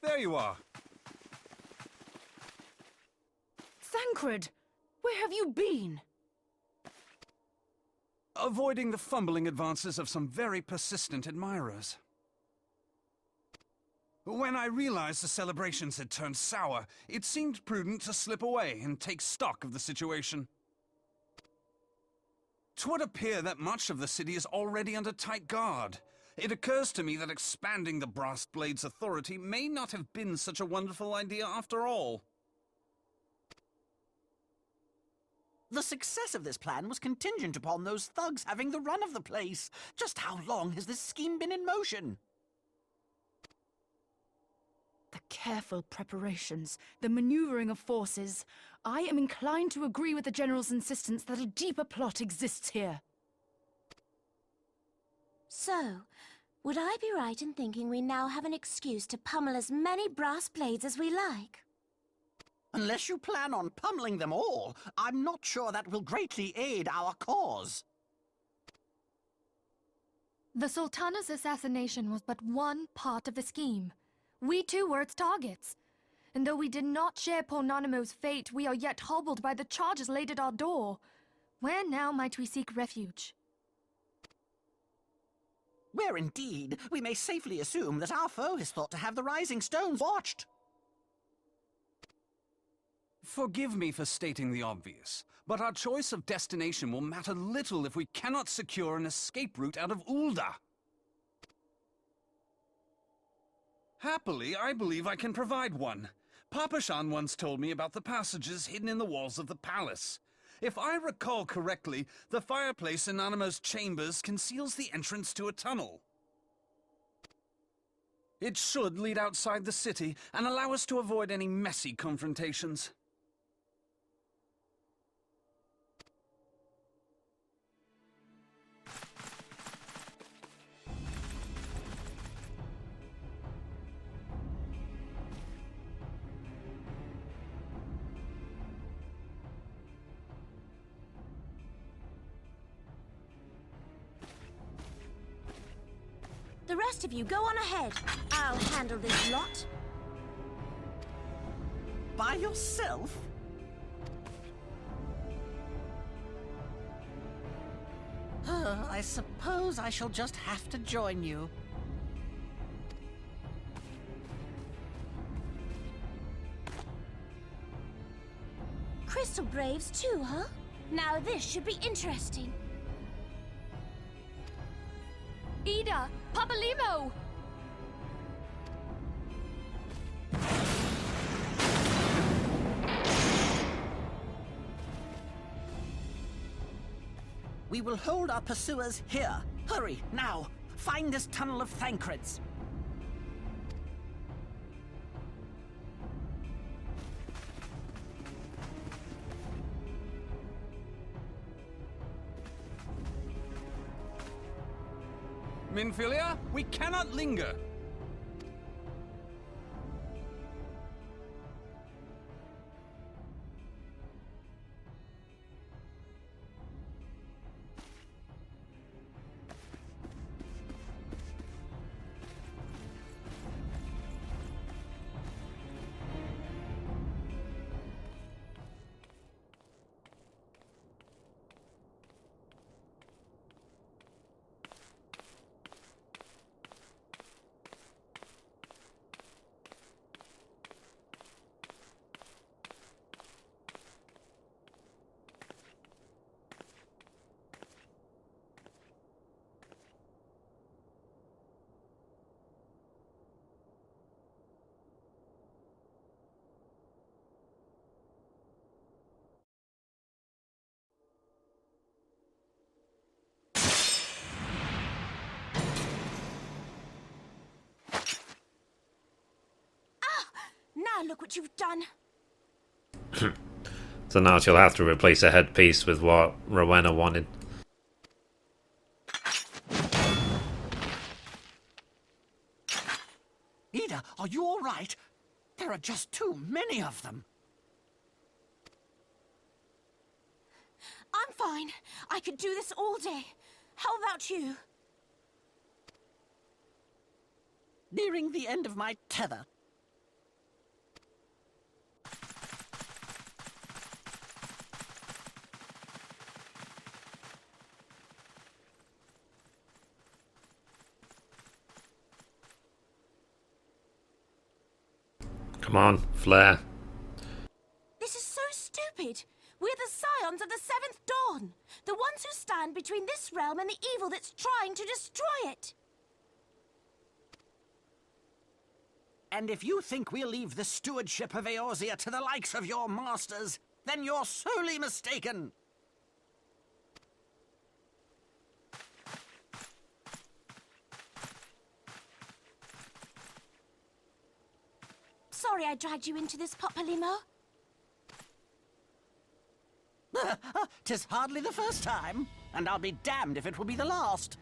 there you are. Thancred, where have you been? Avoiding the fumbling advances of some very persistent admirers. When I realized the celebrations had turned sour, it seemed prudent to slip away and take stock of the situation. 'Twould appear that much of the city is already under tight guard. It occurs to me that expanding the Brass Blade's authority may not have been such a wonderful idea after all. The success of this plan was contingent upon those thugs having the run of the place. Just how long has this scheme been in motion? The careful preparations, the maneuvering of forces. I am inclined to agree with the General's insistence that a deeper plot exists here. So, would I be right in thinking we now have an excuse to pummel as many brass blades as we like? Unless you plan on pummeling them all, I'm not sure that will greatly aid our cause. The Sultana's assassination was but one part of the scheme. We too were its targets. And though we did not share Ponanimo's fate, we are yet hobbled by the charges laid at our door. Where now might we seek refuge? Where indeed, we may safely assume that our foe is thought to have the Rising Stones watched. Forgive me for stating the obvious, but our choice of destination will matter little if we cannot secure an escape route out of Ulda. Happily, I believe I can provide one. Papashan once told me about the passages hidden in the walls of the palace. If I recall correctly, the fireplace in Animo's chambers conceals the entrance to a tunnel. It should lead outside the city and allow us to avoid any messy confrontations. The rest of you go on ahead. I'll handle this lot. By yourself? I suppose I shall just have to join you. Crystal Braves too, huh? Now this should be interesting. Ida! Papalimo! We will hold our pursuers here. Hurry, now! Find this tunnel of Thancred's. Minfilia, we cannot linger. Now look what you've done. So now she'll have to replace a headpiece with what Rowena wanted. Ida, are you all right? There are just too many of them. I'm fine. I could do this all day. How about you? Nearing the end of my tether. Come on, flare. This is so stupid. We're the scions of the Seventh Dawn. The ones who stand between this realm and the evil that's trying to destroy it. And if you think we'll leave the stewardship of Eorzea to the likes of your masters, then you're sorely mistaken. Sorry I dragged you into this, Popolimo. 'Tis hardly the first time, and I'll be damned if it will be the last.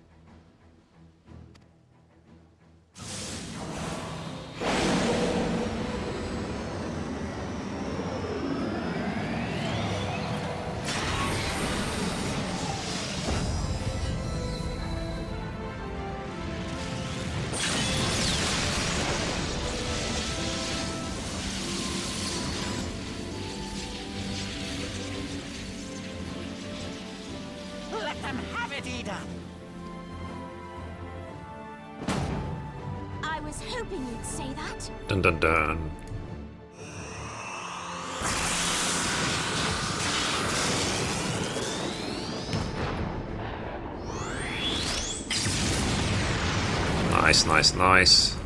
Let them have it, Ida! I was hoping you'd say that. Dun dun dun. Nice, nice, nice.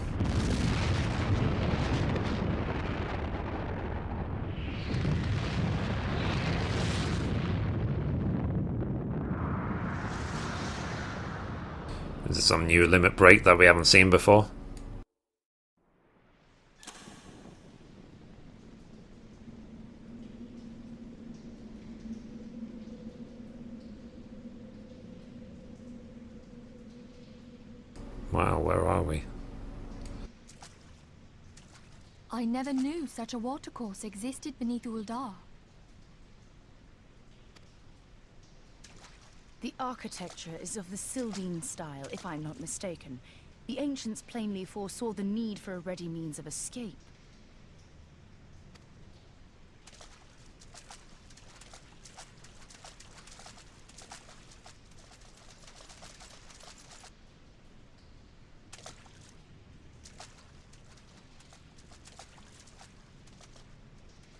Is it some new limit break that we haven't seen before? Wow, where are we? I never knew such a watercourse existed beneath Uldar. The architecture is of the Sildine style, if I'm not mistaken. The ancients plainly foresaw the need for a ready means of escape.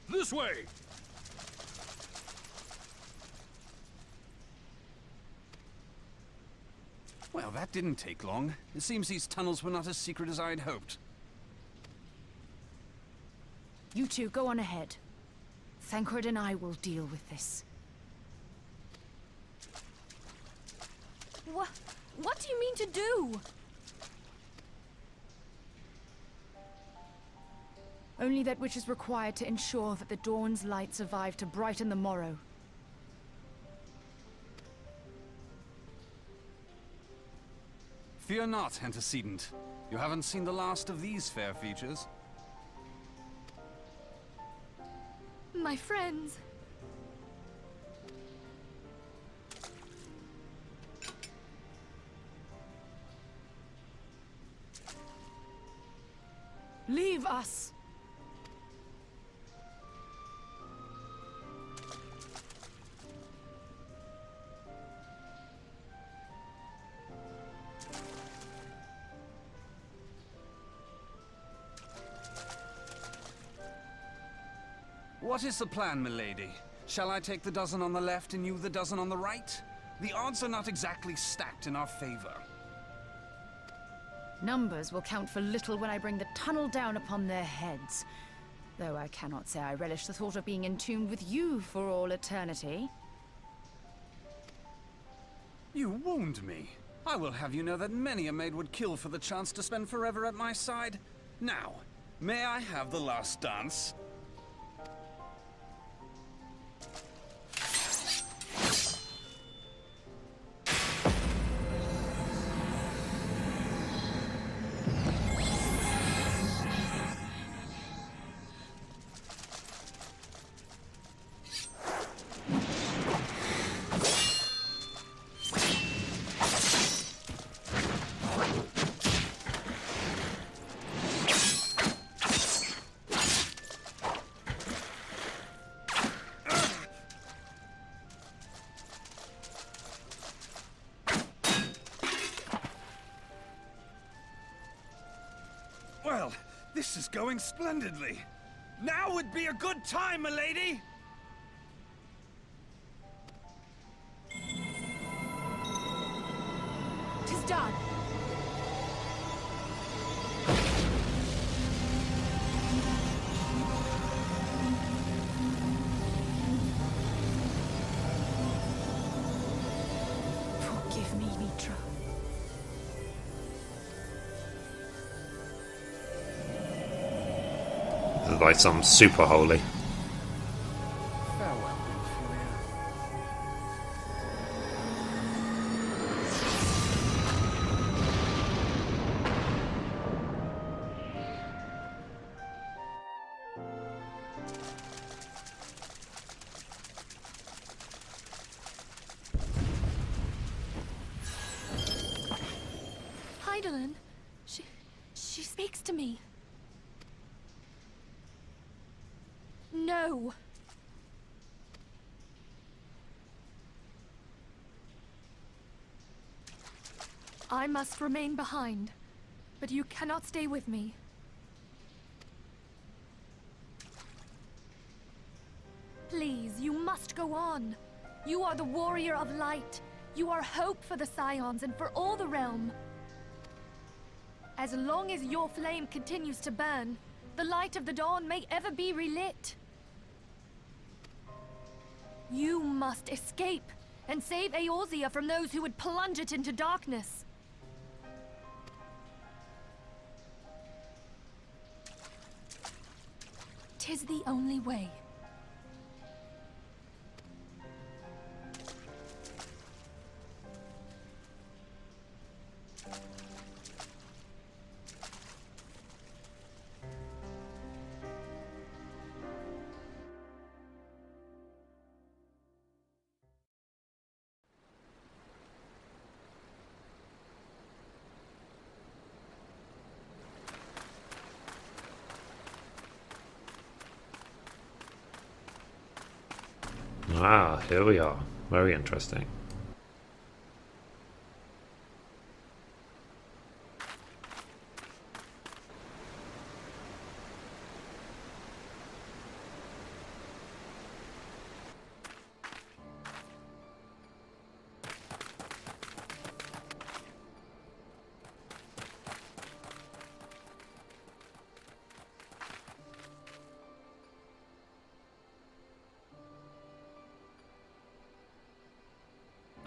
This way! Well, that didn't take long. It seems these tunnels were not as secret as I'd hoped. You two go on ahead. Thancred and I will deal with this. What do you mean to do? Only that which is required to ensure that the dawn's light survive to brighten the morrow. Fear not, antecedent. You haven't seen the last of these fair features. My friends. Leave us! What is the plan, milady? Shall I take the dozen on the left and you the dozen on the right? The odds are not exactly stacked in our favor. Numbers will count for little when I bring the tunnel down upon their heads. Though I cannot say I relish the thought of being entombed with you for all eternity. You wound me. I will have you know that many a maid would kill for the chance to spend forever at my side. Now, may I have the last dance? Well, this is going splendidly. Now would be a good time, milady! Tis done. Forgive me, Mithrie. This is like some super holy. Farewell, Heidelin, she speaks to me. No. I must remain behind, but you cannot stay with me. Please, you must go on. You are the warrior of light. You are hope for the Scions and for all the realm. As long as your flame continues to burn, the light of the dawn may ever be relit. You must escape and save Eorzea from those who would plunge it into darkness. Tis the only way. Ah, here we are. Very interesting.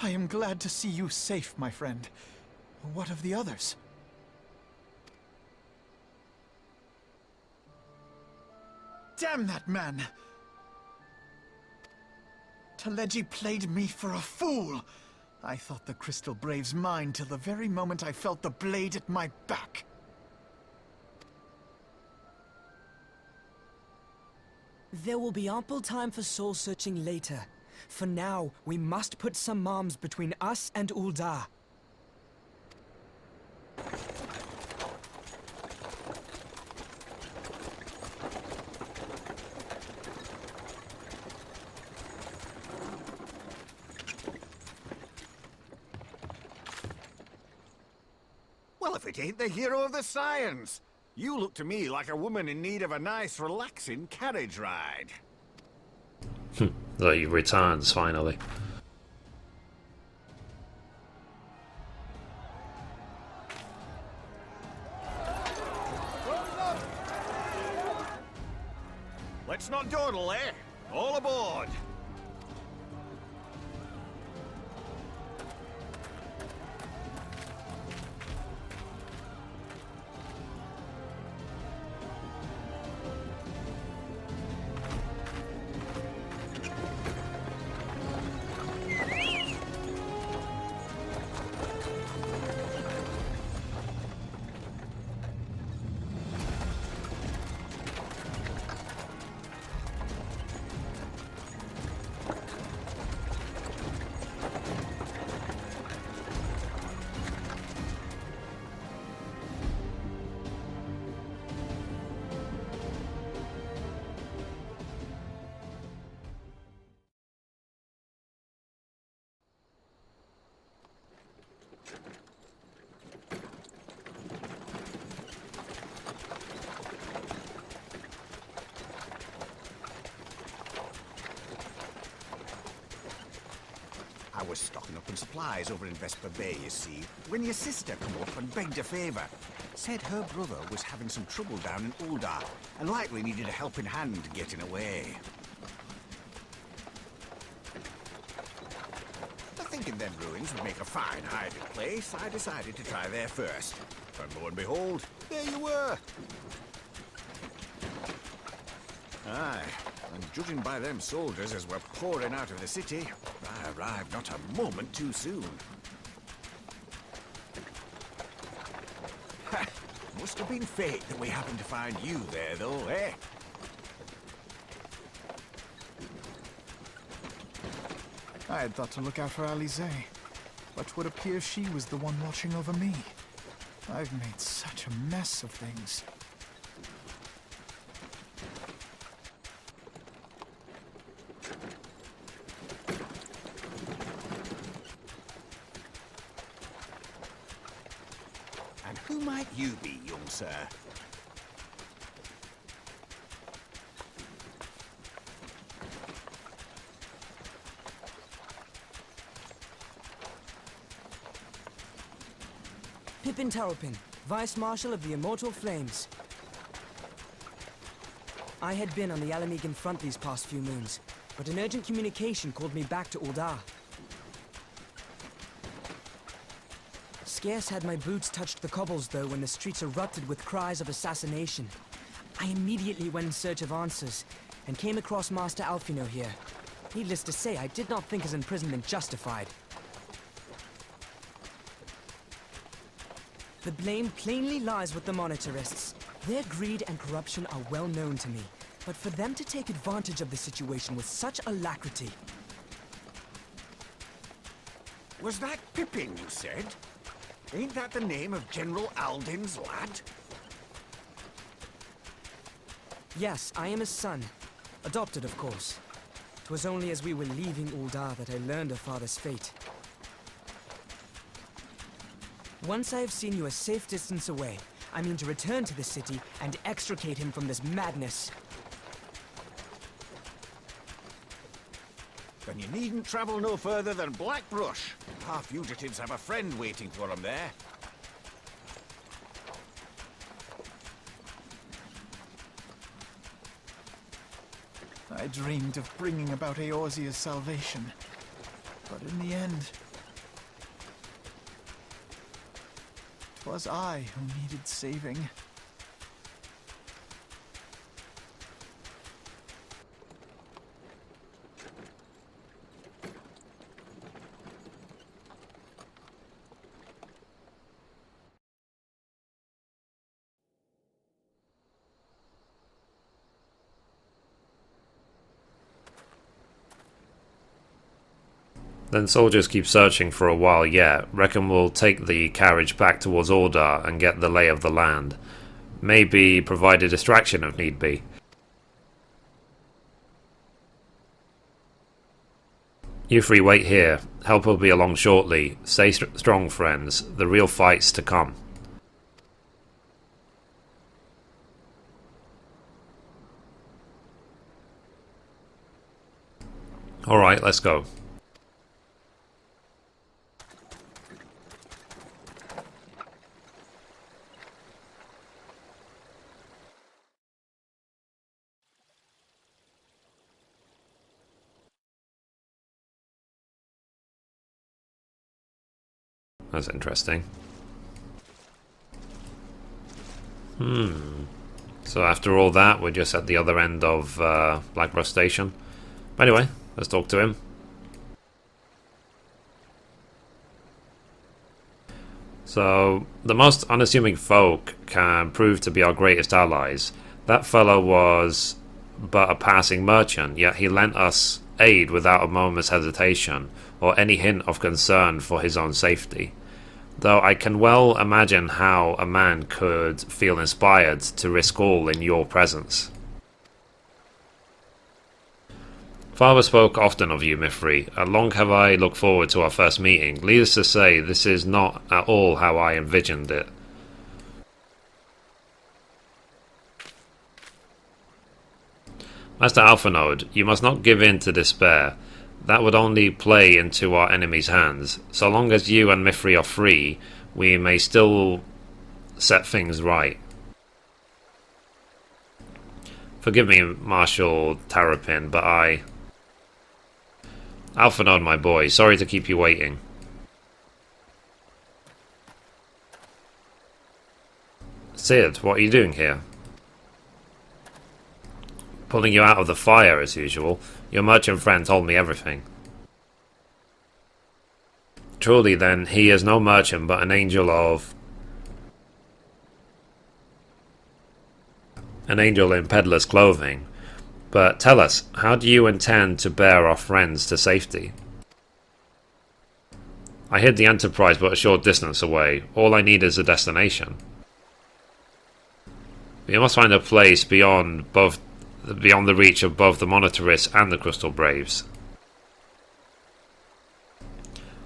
I am glad to see you safe, my friend. What of the others? Damn that man! Teleji played me for a fool! I thought the Crystal Brave's mine till the very moment I felt the blade at my back. There will be ample time for soul-searching later. For now, we must put some arms between us and Ul'dah. Well, if it ain't the hero of the Scions! You look to me like a woman in need of a nice, relaxing carriage ride. So he returns finally. Let's not dawdle, eh? All aboard! I was stocking up on supplies over in Vesper Bay, you see, when your sister come up and begged a favour. Said her brother was having some trouble down in Uldar, and likely needed a helping hand getting away. Thinking them ruins would make a fine hiding place, I decided to try there first. And lo and behold, there you were. Aye, and judging by them soldiers as were pouring out of the city, I arrived not a moment too soon. Ha! Must have been fate that we happened to find you there, though, eh? I had thought to look out for Alize, but would appear she was the one watching over me. I've made such a mess of things. And who might you be, young sir? Pippin Taropin, Vice Marshal of the Immortal Flames. I had been on the Alamegan front these past few moons, but an urgent communication called me back to Uldar. Scarce had my boots touched the cobbles, though, when the streets erupted with cries of assassination. I immediately went in search of answers, and came across Master Alfino here. Needless to say, I did not think his imprisonment justified. The blame plainly lies with the Monitarists. Their greed and corruption are well known to me, but for them to take advantage of the situation with such alacrity... Was that Pippin, you said? Ain't that the name of General Alden's lad? Yes, I am his son. Adopted, of course. 'Twas only as we were leaving Uldar that I learned of father's fate. Once I have seen you a safe distance away, I mean to return to the city and extricate him from this madness. Then you needn't travel no further than Blackbrush. Our fugitives have a friend waiting for them there. I dreamed of bringing about Eorzea's salvation, but in the end... 'twas I who needed saving. Then soldiers keep searching for a while yet. Reckon we'll take the carriage back towards Ordar and get the lay of the land. Maybe provide a distraction if need be. You three wait here. Help will be along shortly. Stay strong, friends. The real fight's to come. Alright, let's go. That's interesting. So after all that, we're just at the other end of Blackbrush Station. But anyway, let's talk to him. So, the most unassuming folk can prove to be our greatest allies. That fellow was but a passing merchant, yet he lent us aid without a moment's hesitation, or any hint of concern for his own safety. Though I can well imagine how a man could feel inspired to risk all in your presence. Father spoke often of you, Mithrie, and long have I looked forward to our first meeting. Needless to say, this is not at all how I envisioned it. Master Alphanode, you must not give in to despair. that would only play into our enemy's hands. So long as you and Mithrie are free, we may still set things right. Forgive me, Marshal Terrapin, but Alphanode, my boy, sorry to keep you waiting. Sid, what are you doing here? Pulling you out of the fire, as usual. Your merchant friend told me everything. Truly, then, he is no merchant, but an angel in peddler's clothing. But tell us, how do you intend to bear our friends to safety? I hid the Enterprise but a short distance away. All I need is a destination. We must find a place beyond the reach of both the Monitarists and the Crystal Braves.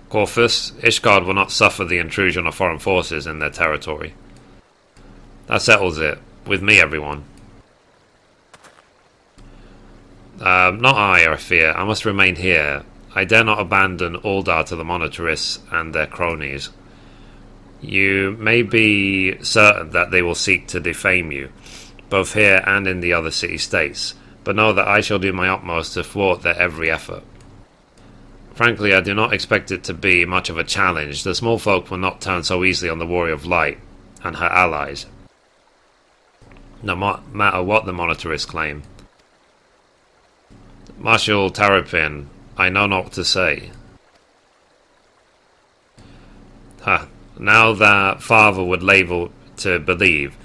Corvus, Ishgard will not suffer the intrusion of foreign forces in their territory. That settles it. With me, everyone. Not I fear. I must remain here. I dare not abandon Uldar to the Monitarists and their cronies. You may be certain that they will seek to defame you, both here and in the other city-states, but know that I shall do my utmost to thwart their every effort. Frankly, I do not expect it to be much of a challenge. The small folk will not turn so easily on the Warrior of Light and her allies, no matter what the Monitarists claim. Marshal Terrapin, I know not what to say. Now that Father would label to believe.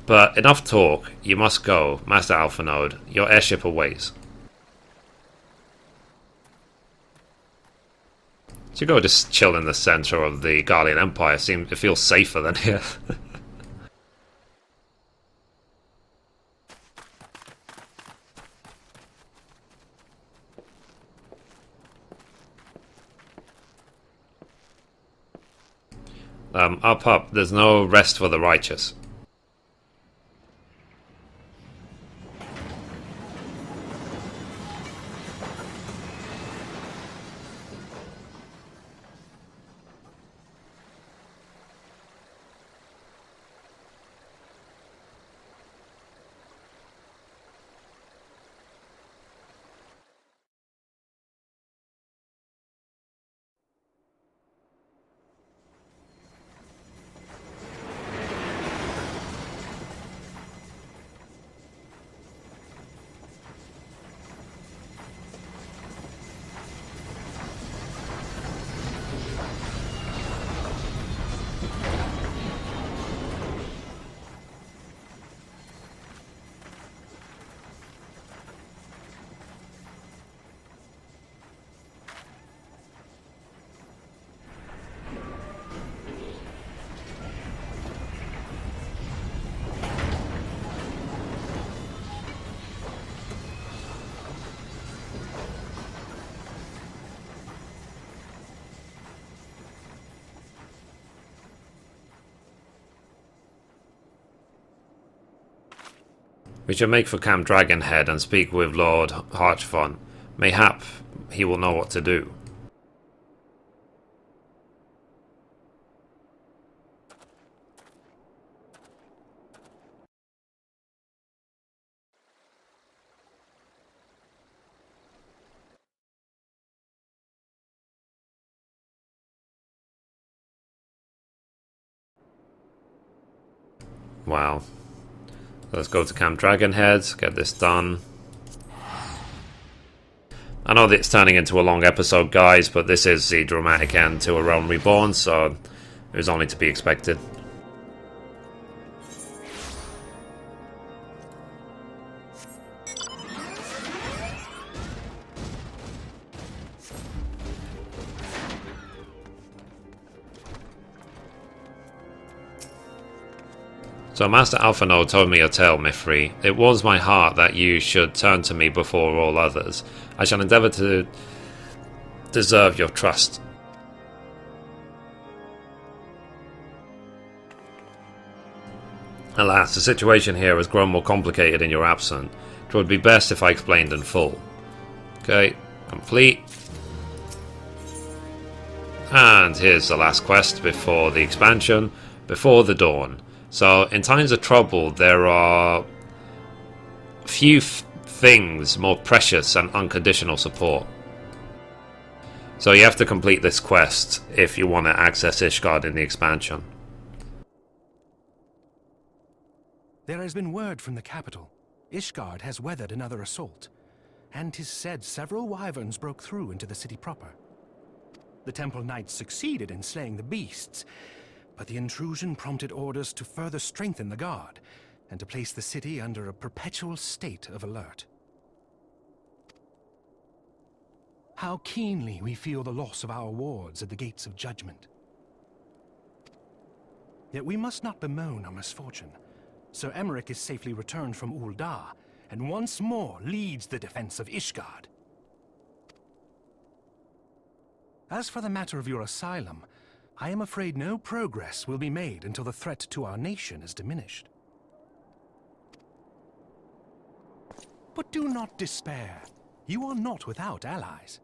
But enough talk. You must go, Master Alphanode. Your airship awaits. To go just chill in the center of the Guardian Empire. It feels safer than here. Up. There's no rest for the righteous. We shall make for Camp Dragonhead and speak with Lord Harchfont. Mayhap he will know what to do. Wow. Let's go to Camp Dragonhead, get this done. I know that it's turning into a long episode, guys, but this is the dramatic end to A Realm Reborn, so it was only to be expected. So Master Alphanode told me your tale, Mithrie. It warms my heart that you should turn to me before all others. I shall endeavour to deserve your trust. Alas, the situation here has grown more complicated in your absence. It would be best if I explained in full. Okay, Complete. And here's the last quest before the expansion, Before the Dawn. So, in times of trouble, there are few things more precious than unconditional support. So you have to complete this quest if you want to access Ishgard in the expansion. There has been word from the capital. Ishgard has weathered another assault, and 'tis said several wyverns broke through into the city proper. The Temple Knights succeeded in slaying the beasts, but the intrusion prompted orders to further strengthen the guard, and to place the city under a perpetual state of alert. How keenly we feel the loss of our wards at the gates of judgment. Yet we must not bemoan our misfortune. Sir Emmerich is safely returned from Ul'dah, and once more leads the defense of Ishgard. As for the matter of your asylum, I am afraid no progress will be made until the threat to our nation is diminished. But do not despair. You are not without allies.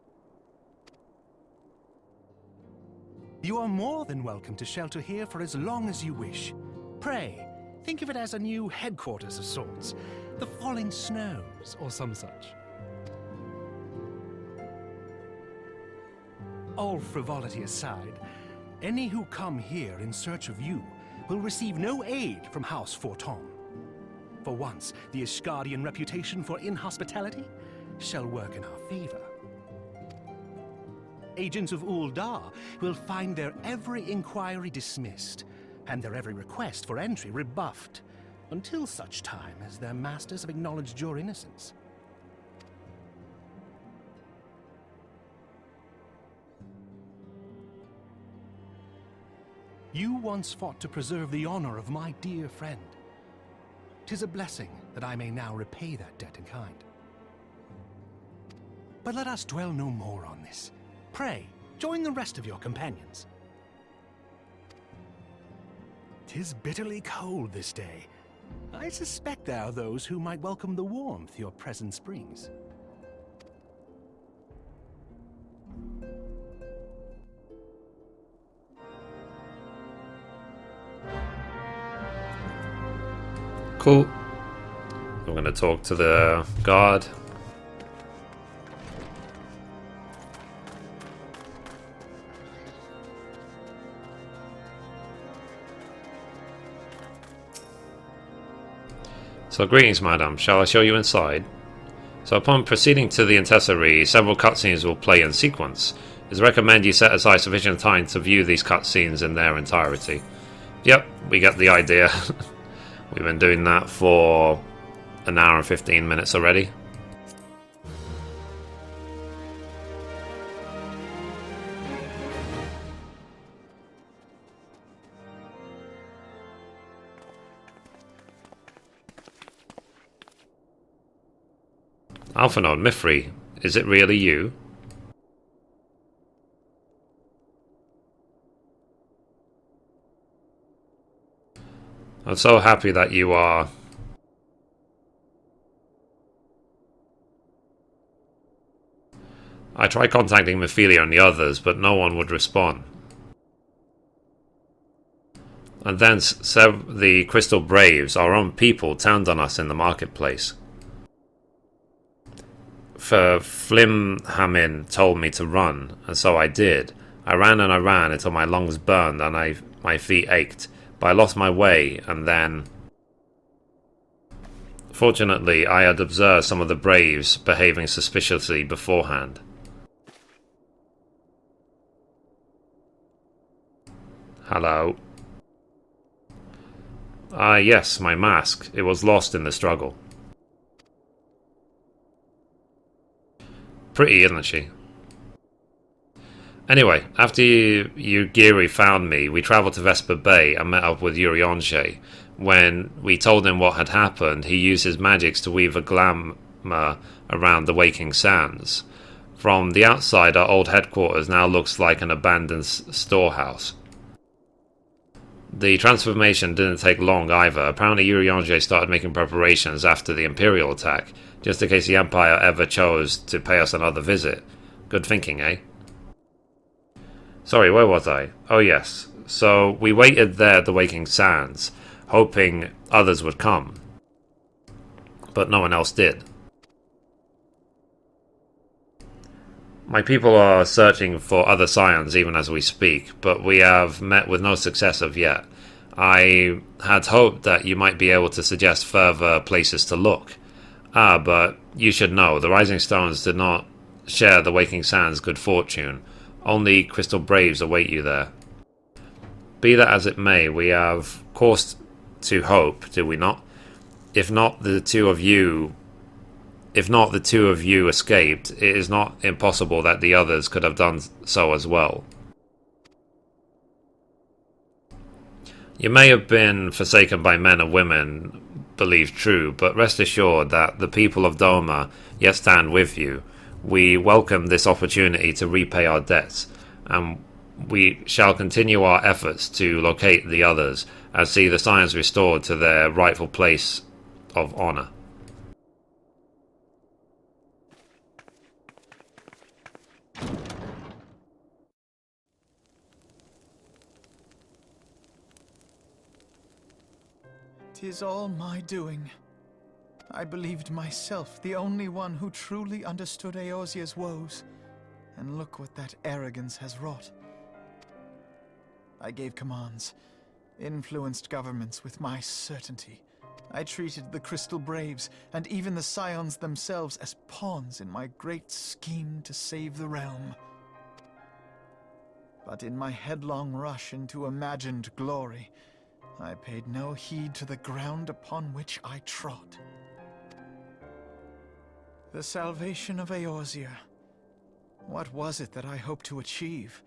You are more than welcome to shelter here for as long as you wish. Pray, think of it as a new headquarters of sorts. The Falling Snows, or some such. All frivolity aside, any who come here in search of you will receive no aid from House Forton. For once, the Ishgardian reputation for inhospitality shall work in our favor. Agents of Ul'dah will find their every inquiry dismissed, and their every request for entry rebuffed, until such time as their masters have acknowledged your innocence. You once fought to preserve the honor of my dear friend. 'Tis a blessing that I may now repay that debt in kind. But let us dwell no more on this. Pray, join the rest of your companions. 'Tis bitterly cold this day. I suspect there are those who might welcome the warmth your presence brings. Cool. I'm going to talk to the guard. So, greetings, madam. Shall I show you inside? So, upon proceeding to the Intessarie, several cutscenes will play in sequence. It is recommended you set aside sufficient time to view these cutscenes in their entirety. Yep, we get the idea. We've been doing that for an hour and 15 minutes already. Alphanode, Mithrie, is it really you? I'm so happy that you are. I tried contacting Mithrie and the others, but no one would respond. And then the Crystal Braves, our own people, turned on us in the marketplace. For Flimhamin told me to run, and so I did. I ran and I ran until my lungs burned and my feet ached. But I lost my way, and then... Fortunately, I had observed some of the Braves behaving suspiciously beforehand. Hello. Ah, yes, my mask. It was lost in the struggle. Pretty, isn't she? Anyway, after Yugiri found me, we travelled to Vesper Bay and met up with Urianger. When we told him what had happened, he used his magics to weave a glamour around the Waking Sands. From the outside, our old headquarters now looks like an abandoned storehouse. The transformation didn't take long either. Apparently Urianger started making preparations after the Imperial attack. just in case the Empire ever chose to pay us another visit. Good thinking, eh? Sorry, where was I? Oh yes. So we waited there at the Waking Sands, hoping others would come. But no one else did. My people are searching for other scions even as we speak, but we have met with no success of yet. I had hoped that you might be able to suggest further places to look. But you should know, the Rising Stones did not share the Waking Sands' good fortune. Only Crystal Braves await you there. Be that as it may, we have cause to hope, do we not? If not the two of you escaped, it is not impossible that the others could have done so as well. You may have been forsaken by men and women, believe true, but rest assured that the people of Doma yet stand with you. We welcome this opportunity to repay our debts, and we shall continue our efforts to locate the others and see the scions restored to their rightful place of honor. "'Tis all my doing. I believed myself the only one who truly understood Eorzea's woes, and look what that arrogance has wrought. I gave commands, influenced governments with my certainty. I treated the Crystal Braves, and even the Scions themselves, as pawns in my great scheme to save the realm. But in my headlong rush into imagined glory, I paid no heed to the ground upon which I trod. The salvation of Eorzea. What was it that I hoped to achieve?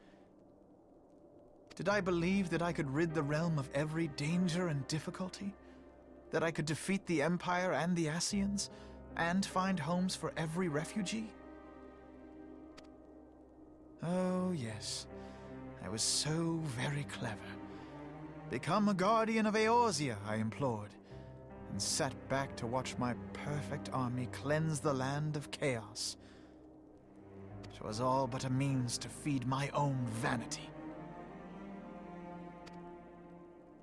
Did I believe that I could rid the realm of every danger and difficulty? That I could defeat the Empire and the Ascians, and find homes for every refugee? Oh yes, I was so very clever. Become a guardian of Eorzea, I implored, and sat back to watch my perfect army cleanse the land of chaos. 'Twas all but a means to feed my own vanity.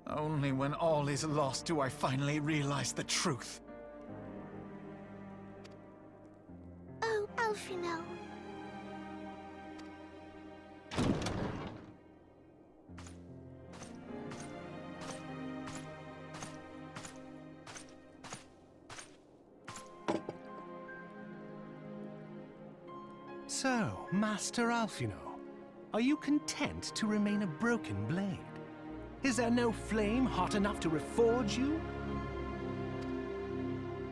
Only when all is lost do I finally realize the truth. Oh, Alphino. So, Master Alphino, are you content to remain a broken blade? Is there no flame hot enough to reforge you?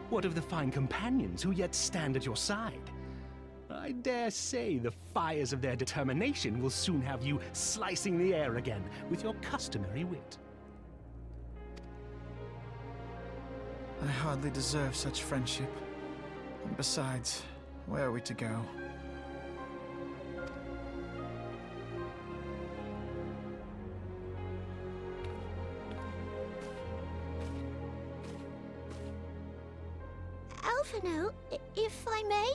What of the fine companions who yet stand at your side? I dare say the fires of their determination will soon have you slicing the air again with your customary wit. I hardly deserve such friendship. And besides, where are we to go? Alphino, if I may?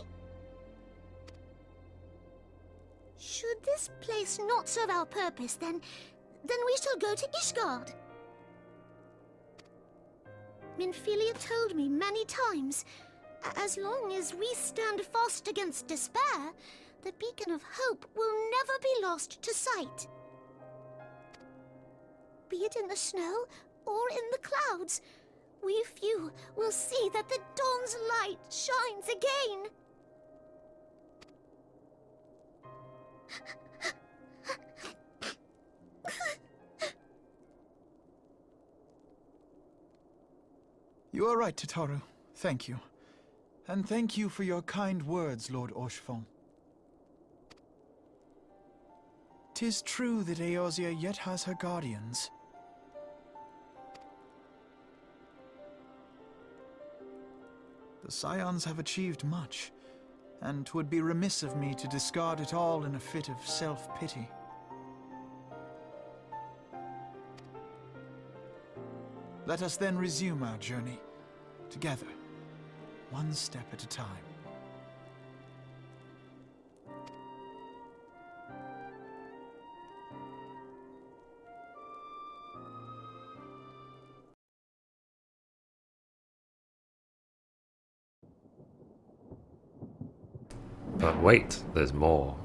Should this place not serve our purpose, then we shall go to Ishgard. Minfilia told me many times, as long as we stand fast against despair, the beacon of hope will never be lost to sight. Be it in the snow or in the clouds, we few will see that the dawn's light shines again. You are right, Tataru. Thank you. And thank you for your kind words, Lord Orchefon. 'Tis true that Eorzea yet has her guardians. The Scions have achieved much, and 'twould be remiss of me to discard it all in a fit of self-pity. Let us then resume our journey, together. one step at a time. But wait, there's more.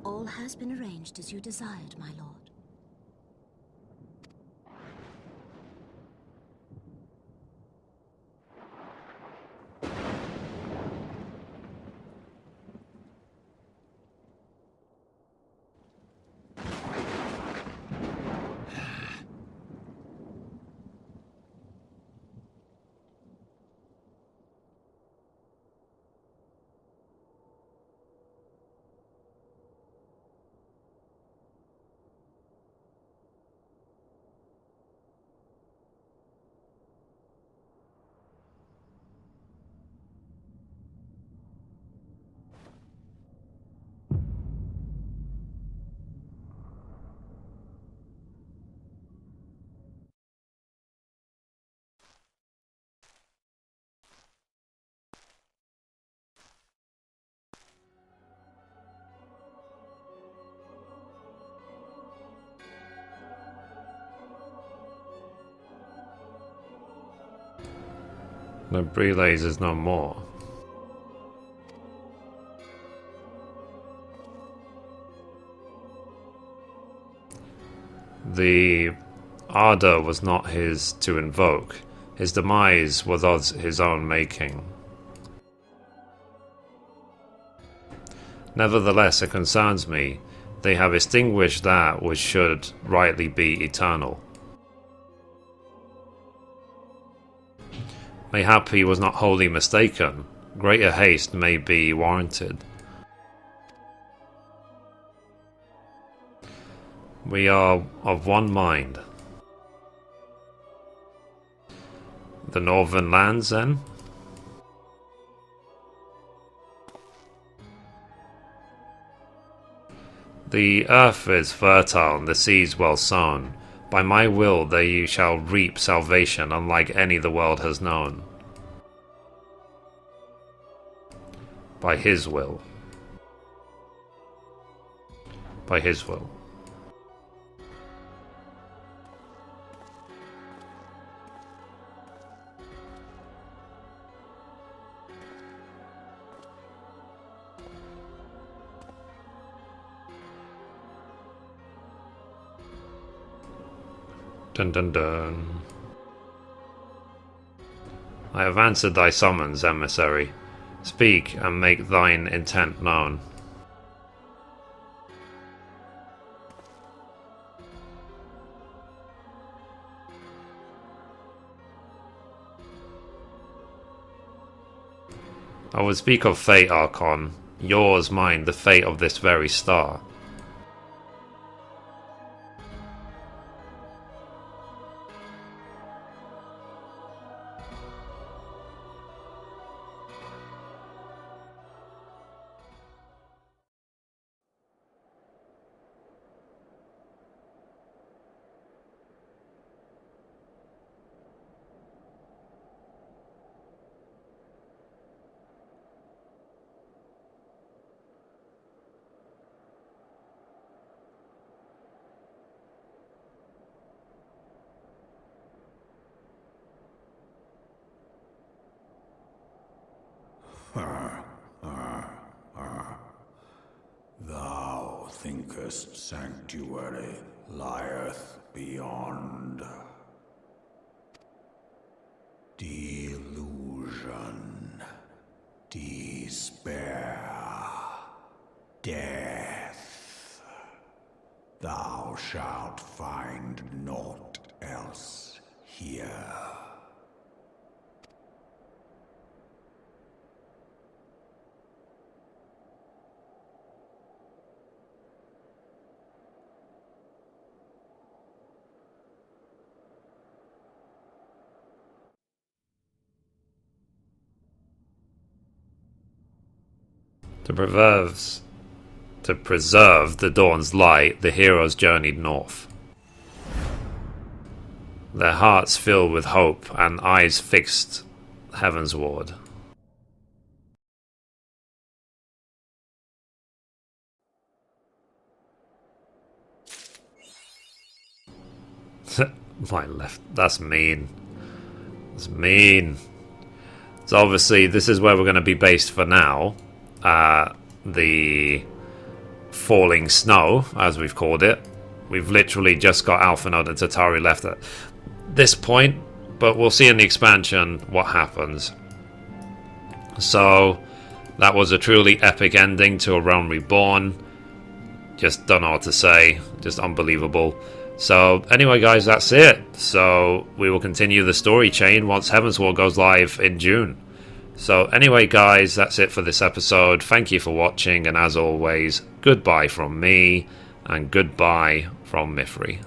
All has been arranged as you desired, my lord. No relays is no more. The ardor was not his to invoke. His demise was of his own making. Nevertheless, it concerns me. They have extinguished that which should rightly be eternal. Mayhap he was not wholly mistaken. Greater haste may be warranted. We are of one mind. The northern lands, then? The earth is fertile and the seeds well sown. By my will there you shall reap salvation unlike any the world has known. By his will. By his will. Dun dun dun. I have answered thy summons, emissary. Speak, and make thine intent known. I would speak of fate, Archon. Yours, mine, the fate of this very star. Thou thinkest sanctuary lieth beyond. Delusion, despair, death. Thou shalt find naught else here. The preserves To preserve the dawn's light, the heroes journeyed north. Their hearts filled with hope and eyes fixed heavensward. My left. That's mean. That's mean. So obviously this is where we're going to be based for now. The falling snow, as we've called it. We've literally just got Alphinaud and Tatari left at this point, but we'll see in the expansion what happens. So that was a truly epic ending to a Realm Reborn. Just don't know what to say. Just unbelievable. So anyway guys, that's it. So we will continue the story chain once Heavensward goes live in June. So anyway guys, that's it for this episode. Thank you for watching, and as always, goodbye from me and goodbye from Mithrie.